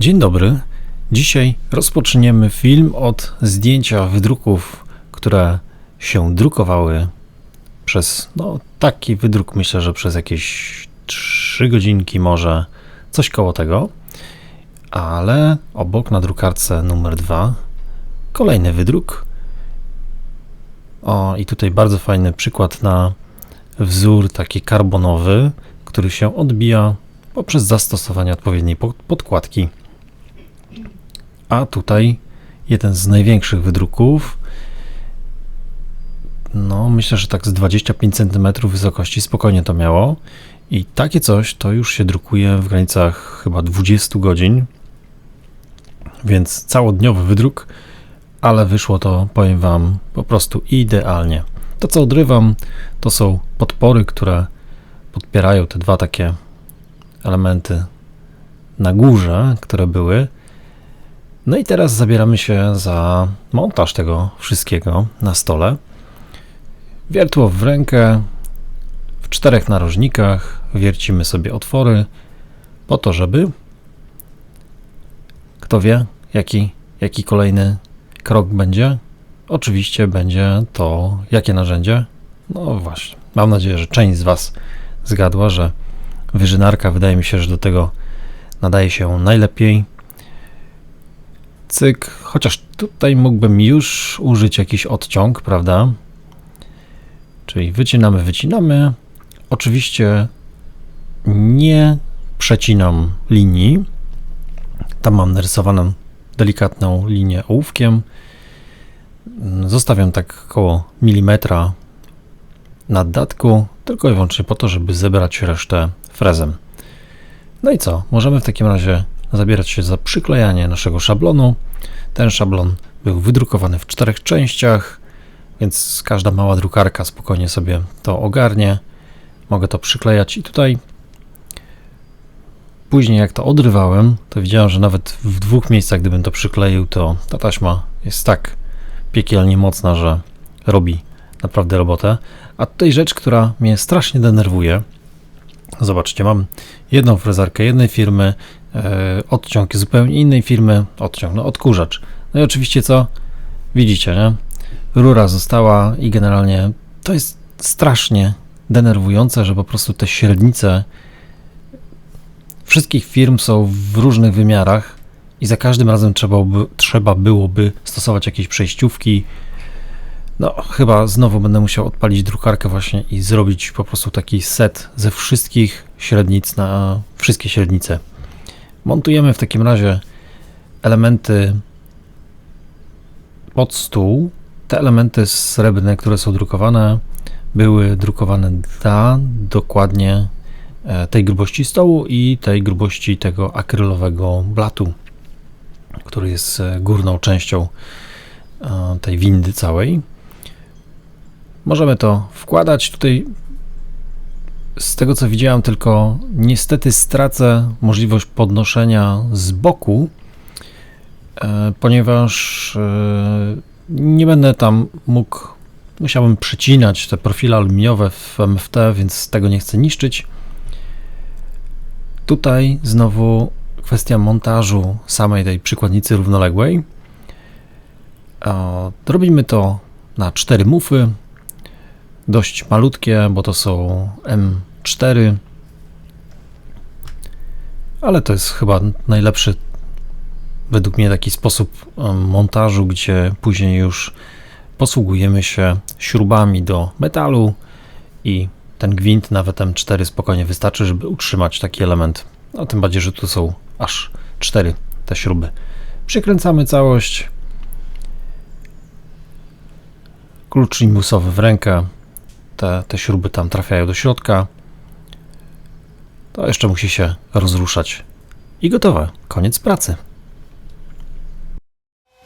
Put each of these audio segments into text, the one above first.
Dzień dobry. Dzisiaj rozpoczniemy film od zdjęcia wydruków, które się drukowały przez, taki wydruk myślę, że przez jakieś 3 godzinki może, coś koło tego, ale obok na drukarce numer 2 kolejny wydruk. O, i tutaj bardzo fajny przykład na wzór taki karbonowy, który się odbija poprzez zastosowanie odpowiedniej podkładki. A tutaj jeden z największych wydruków, myślę, że tak z 25 cm wysokości spokojnie to miało i takie coś to już się drukuje w granicach chyba 20 godzin, więc całodniowy wydruk, ale wyszło to, powiem Wam, po prostu idealnie. To, co odrywam, to są podpory, które podpierają te dwa takie elementy na górze, które były. No i teraz zabieramy się za montaż tego wszystkiego na stole. Wiertło w rękę, w 4 narożnikach wiercimy sobie otwory po to, żeby, kto wie, jaki kolejny krok będzie. Oczywiście będzie to, jakie narzędzie? No właśnie, mam nadzieję, że część z Was zgadła, że wyżynarka wydaje mi się, że do tego nadaje się najlepiej. Cyk, chociaż tutaj mógłbym już użyć jakiś odciąg, prawda? Czyli wycinamy. Oczywiście nie przecinam linii. Tam mam narysowaną delikatną linię ołówkiem. Zostawiam tak około milimetra nad datku, tylko i wyłącznie po to, żeby zebrać resztę frezem. No i co? Możemy w takim razie zabierać się za przyklejanie naszego szablonu. Ten szablon był wydrukowany w 4 częściach, więc każda mała drukarka spokojnie sobie to ogarnie. Mogę to przyklejać i tutaj później jak to odrywałem, to widziałem, że nawet w 2 miejscach, gdybym to przykleił, to ta taśma jest tak piekielnie mocna, że robi naprawdę robotę. A tutaj rzecz, która mnie strasznie denerwuje. Zobaczcie, mam jedną frezarkę jednej firmy, odciąg zupełnie innej firmy, odkurzacz. No i oczywiście co? Widzicie, nie? Rura została i generalnie to jest strasznie denerwujące, że po prostu te średnice wszystkich firm są w różnych wymiarach i za każdym razem trzeba byłoby stosować jakieś przejściówki. Chyba znowu będę musiał odpalić drukarkę właśnie i zrobić po prostu taki set ze wszystkich średnic na wszystkie średnice. Montujemy w takim razie elementy pod stół. Te elementy srebrne, które są drukowane, były drukowane dla dokładnie tej grubości stołu i tej grubości tego akrylowego blatu, który jest górną częścią tej windy całej. Możemy to wkładać tutaj. Z tego co widziałem, tylko niestety stracę możliwość podnoszenia z boku, ponieważ nie będę tam musiałbym przycinać te profile aluminiowe w MFT, więc tego nie chcę niszczyć. Tutaj znowu kwestia montażu samej tej przykładnicy równoległej. Robimy to na 4 mufy, dość malutkie, bo to są M4, ale to jest chyba najlepszy według mnie taki sposób montażu, gdzie później już posługujemy się śrubami do metalu i ten gwint, nawet M4 spokojnie wystarczy, żeby utrzymać taki element. Tym bardziej, że tu są aż 4 te śruby. Przykręcamy całość. Klucz imbusowy w rękę. Te śruby tam trafiają do środka. To jeszcze musi się rozruszać. I gotowe. Koniec pracy.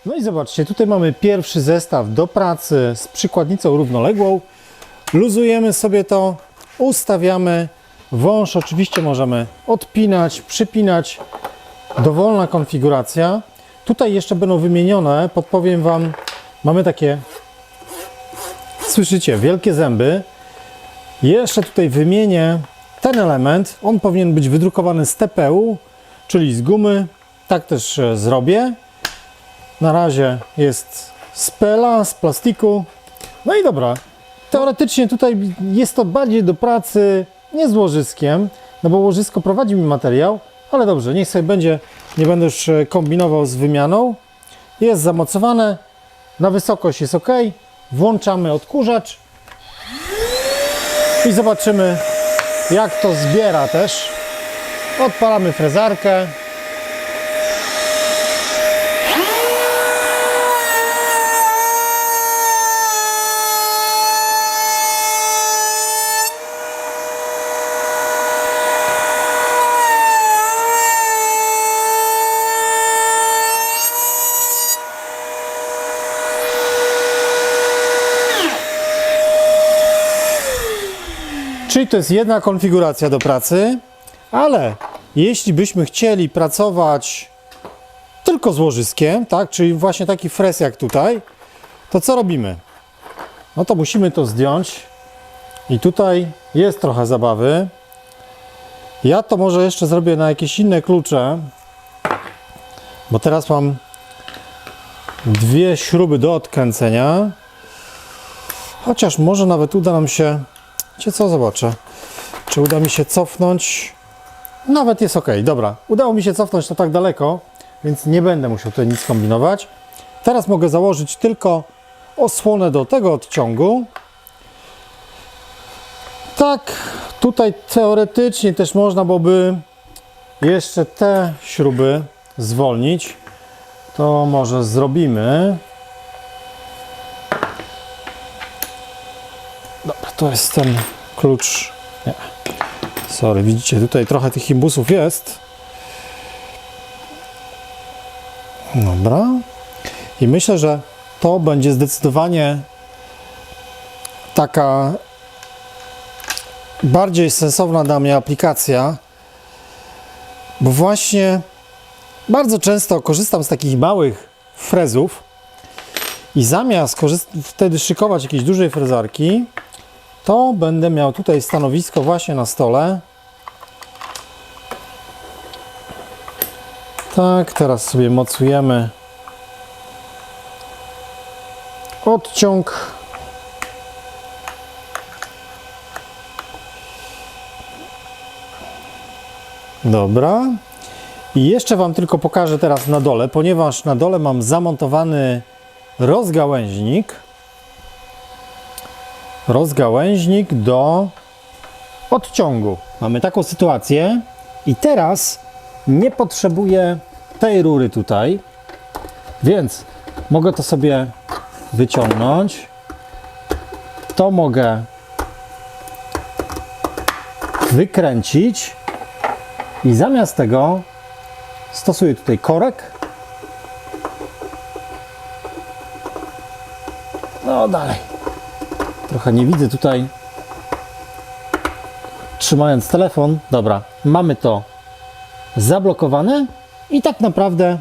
No i zobaczcie, tutaj mamy pierwszy zestaw do pracy z przykładnicą równoległą. Luzujemy sobie to, ustawiamy. Wąż oczywiście możemy odpinać, przypinać. Dowolna konfiguracja. Tutaj jeszcze będą wymienione, podpowiem Wam, mamy takie, słyszycie, wielkie zęby. Jeszcze tutaj wymienię ten element. On powinien być wydrukowany z TPU, czyli z gumy. tak też zrobię. Na razie jest z PLA, z plastiku. No i dobra, teoretycznie tutaj jest to bardziej do pracy nie z łożyskiem, no bo łożysko prowadzi mi materiał, ale dobrze, niech sobie będzie, nie będę już kombinował z wymianą. Jest zamocowane, na wysokość jest ok, włączamy odkurzacz i zobaczymy, jak to zbiera też. Odpalamy frezarkę. Czyli to jest jedna konfiguracja do pracy, ale jeśli byśmy chcieli pracować tylko z łożyskiem, tak, czyli właśnie taki frez jak tutaj, to co robimy? No to musimy to zdjąć i tutaj jest trochę zabawy. Ja to może jeszcze zrobię na jakieś inne klucze, bo teraz mam dwie śruby do odkręcenia, chociaż może nawet uda nam się, wiecie co, zobaczę, czy uda mi się cofnąć. Nawet jest ok, dobra. Udało mi się cofnąć to tak daleko, więc nie będę musiał tutaj nic kombinować. Teraz mogę założyć tylko osłonę do tego odciągu. Tak, tutaj teoretycznie też można byłoby jeszcze te śruby zwolnić. To może zrobimy. Dobra, to jest ten klucz. Nie. Sorry, widzicie, tutaj trochę tych imbusów jest. Dobra. I myślę, że to będzie zdecydowanie taka bardziej sensowna dla mnie aplikacja, bo właśnie bardzo często korzystam z takich małych frezów i zamiast wtedy szykować jakiejś dużej frezarki, to będę miał tutaj stanowisko właśnie na stole. Tak, teraz sobie mocujemy odciąg. Dobra. I jeszcze Wam tylko pokażę teraz na dole, ponieważ na dole mam zamontowany rozgałęźnik. Rozgałęźnik do odciągu. Mamy taką sytuację i teraz nie potrzebuję tej rury tutaj, więc mogę to sobie wyciągnąć. To mogę wykręcić i zamiast tego stosuję tutaj korek. No dalej. Trochę nie widzę tutaj, trzymając telefon. Dobra, mamy to zablokowane i tak naprawdę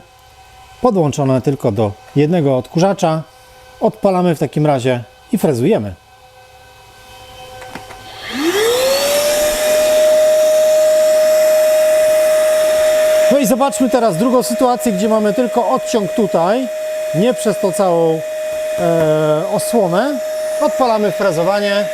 podłączone tylko do jednego odkurzacza. Odpalamy w takim razie i frezujemy. No i zobaczmy teraz drugą sytuację, gdzie mamy tylko odciąg tutaj, nie przez tą całą osłonę. Odpalamy frezowanie.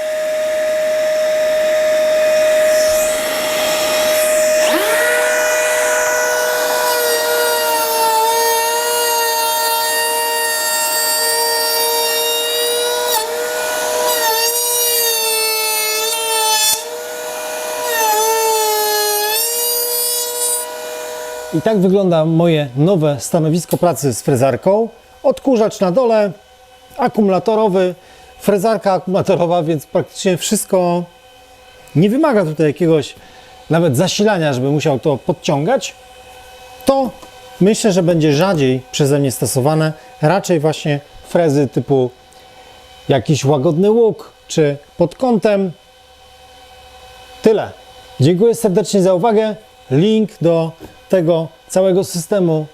I tak wygląda moje nowe stanowisko pracy z frezarką. Odkurzacz na dole, akumulatorowy, frezarka akumulatorowa, więc praktycznie wszystko nie wymaga tutaj jakiegoś nawet zasilania, żeby musiał to podciągać. To myślę, że będzie rzadziej przeze mnie stosowane. Raczej właśnie frezy typu jakiś łagodny łuk, czy pod kątem. Tyle. Dziękuję serdecznie za uwagę. Link do tego całego systemu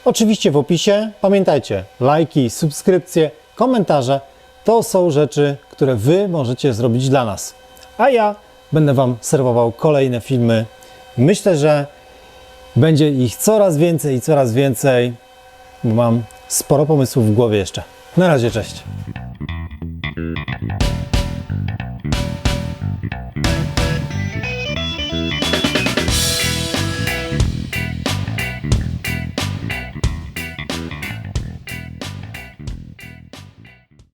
oczywiście w opisie. Pamiętajcie, lajki, subskrypcje, komentarze to są rzeczy, które Wy możecie zrobić dla nas. A ja będę Wam serwował kolejne filmy. Myślę, że Będzie ich coraz więcej i coraz więcej, bo mam sporo pomysłów w głowie jeszcze. Na razie, cześć.